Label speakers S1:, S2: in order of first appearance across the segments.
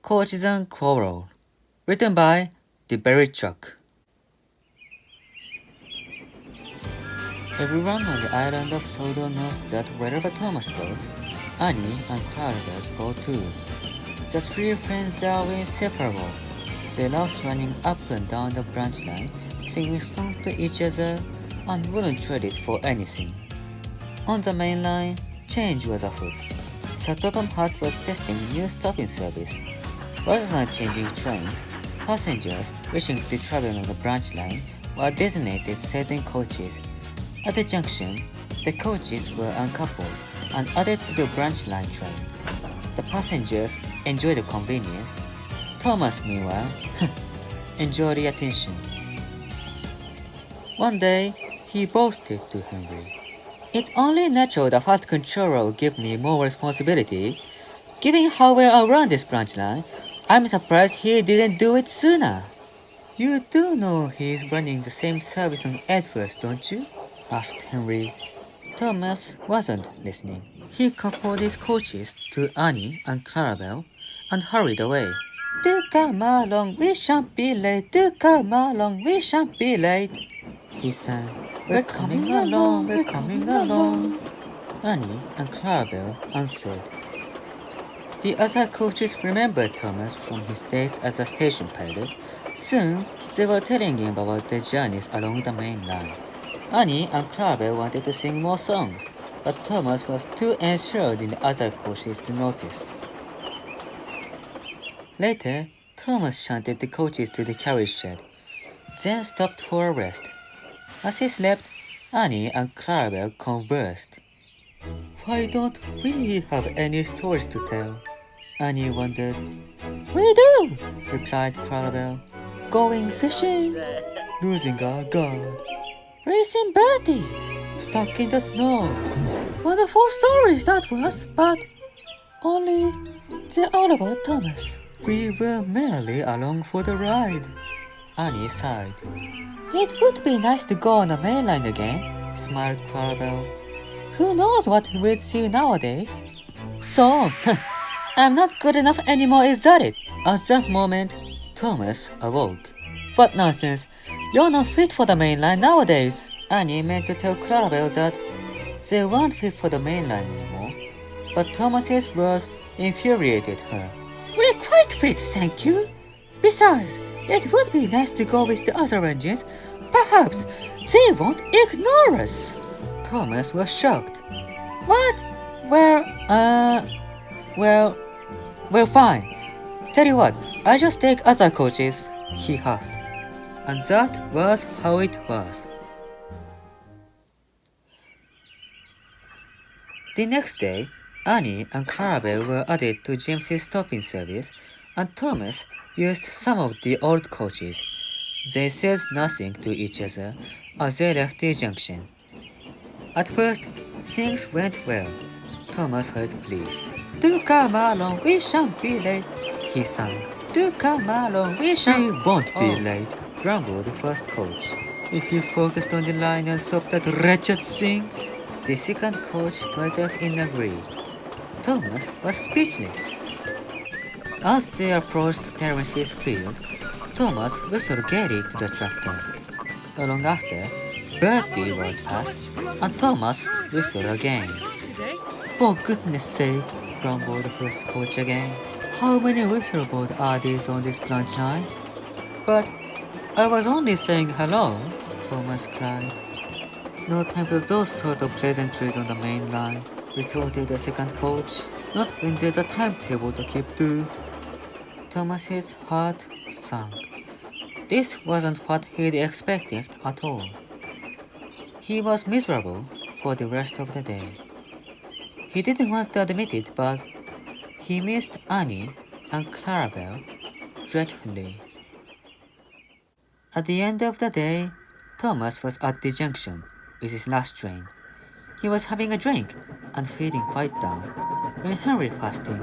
S1: Quarrels and Quarrels, written by theburiedtruck. Everyone on the island of Sodo knows that wherever Thomas goes, Annie and Quarrels go too. The three friends are inseparable. They love running up and down the branch line, singing songs to each other, and wouldn't trade it for anything. On the main line, change was afoot. The Topham Hut was testing new stopping service. Rather than changing trains, passengers wishing to travel on the branch line were designated certain coaches. At the junction, the coaches were uncoupled and added to the branch line train. The passengers enjoyed the convenience. Thomas, meanwhile, enjoyed the attention. One day, he boasted to Henry, "It's only natural the fast controller will give me more responsibility. Given how well I run this branch line, I'm surprised he didn't do it sooner." "You do know he's running the same service on Edwards, don't you?" asked Henry. Thomas wasn't listening. He coupled his coaches to Annie and Clarabelle and hurried away. "Do come along, we shan't be late. Do come along, we shan't be late," he sang. "We're coming along, we're coming along," Annie and Clarabelle answered. The other coaches remembered Thomas from his days as a station pilot. Soon, they were telling him about their journeys along the main line. Annie and Clarabelle wanted to sing more songs, but Thomas was too ensured in the other coaches to notice. Later, Thomas shunted the coaches to the carriage shed, then stopped for a rest. As he slept, Annie and Clarabelle conversed. "Why don't we have any stories to tell?" Annie wondered. "We do," replied Clarabelle. "Going fishing, losing our guard, racing Bertie, stuck in the snow. Wonderful stories that was, but only they're all about Thomas. We were merely along for the ride." Annie sighed. "It would be nice to go on the main line again," smiled Clarabelle. "Who knows what we'd see nowadays?" "So, I'm not good enough anymore, is that it?" At that moment, Thomas awoke. "What nonsense! You're not fit for the main line nowadays." Annie meant to tell Clarabelle that they weren't fit for the main line anymore, but Thomas's words infuriated her. "We're quite fit, thank you. Besides, it would be nice to go with the other engines. Perhaps they won't ignore us." Thomas was shocked. "What? Well, fine. Tell you what, I'll just take other coaches," he huffed. And that was how it was. The next day, Annie and Clarabelle were added to James's stopping service, and Thomas used some of the old coaches. They said nothing to each other as they left the junction. At first, things went well. Thomas felt pleased. "Do come along, we shan't be late," he sang. "Do come along, we won't be late," grumbled the first coach. "If you focused on the line and stopped that wretched thing." The second coach muttered in agreement. Thomas was speechless. As they approached Terence's field, Thomas whistled gaily to the tractor. Not long after, Bertie rode past, and Thomas whistled again. "For goodness sake," grumbled the first coach again. "How many whistlebirds are these on this branch line?" "But I was only saying hello," Thomas cried. "No time for those sort of pleasantries on the main line," retorted the second coach. "Not when there's a timetable to keep to." Thomas's heart sank. This wasn't what he'd expected at all. He was miserable for the rest of the day. He didn't want to admit it, but he missed Annie and Clarabelle dreadfully. At the end of the day, Thomas was at the junction with his last train. He was having a drink and feeling quite down when Henry passed him.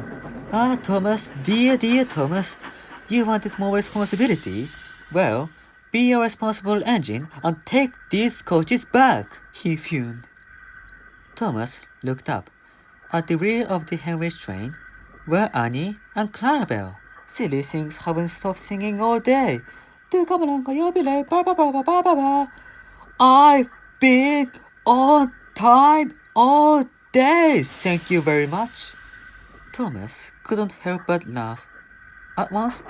S1: "Ah, Thomas, dear Thomas, you wanted more responsibility? Well, be a responsible engine and take these coaches back," he fumed. Thomas looked up. At the rear of the Henry's train were Annie and Clarabelle. Silly things haven't stopped singing all day. Do come along, you'll be late. Ba ba ba ba ba ba ba. I've been on time all day. Thank you very much. Thomas couldn't help but laugh. At once,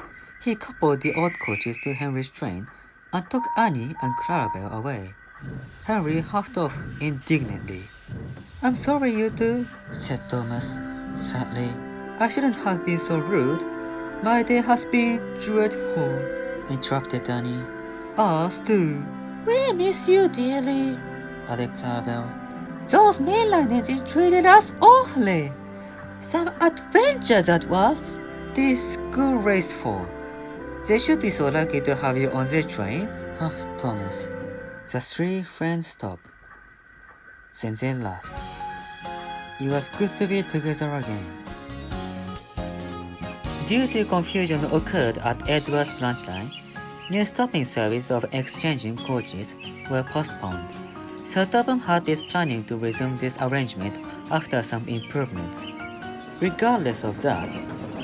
S1: he coupled the old coaches to Henry's train and took Annie and Clarabelle away. Henry huffed off indignantly. I'm sorry, you two, said Thomas sadly. I shouldn't have been so rude. My day has been dreadful, interrupted Annie. Us too. We miss you dearly, added Clarabelle. Those mainline engines treated us awfully. Some adventure that was. Disgraceful. They should be so lucky to have you on their trains, huffed Thomas. The three friends stopped. Then they laughed. It was good to be together again. Due to confusion occurred at Edward's branch line, new stopping service of exchanging coaches were postponed. Sir Topham Hatt is planning to resume this arrangement after some improvements. Regardless of that,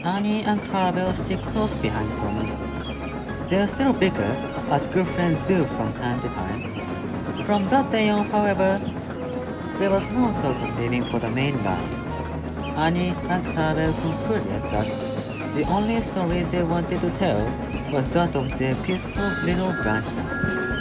S1: Annie and Clarabelle stick close behind Thomas. They'll still bicker, as good friends do from time to time. From that day on, however, there was no talk of leaving for the main line. Annie and Clarabelle concluded that the only story they wanted to tell was that of their peaceful little branch line.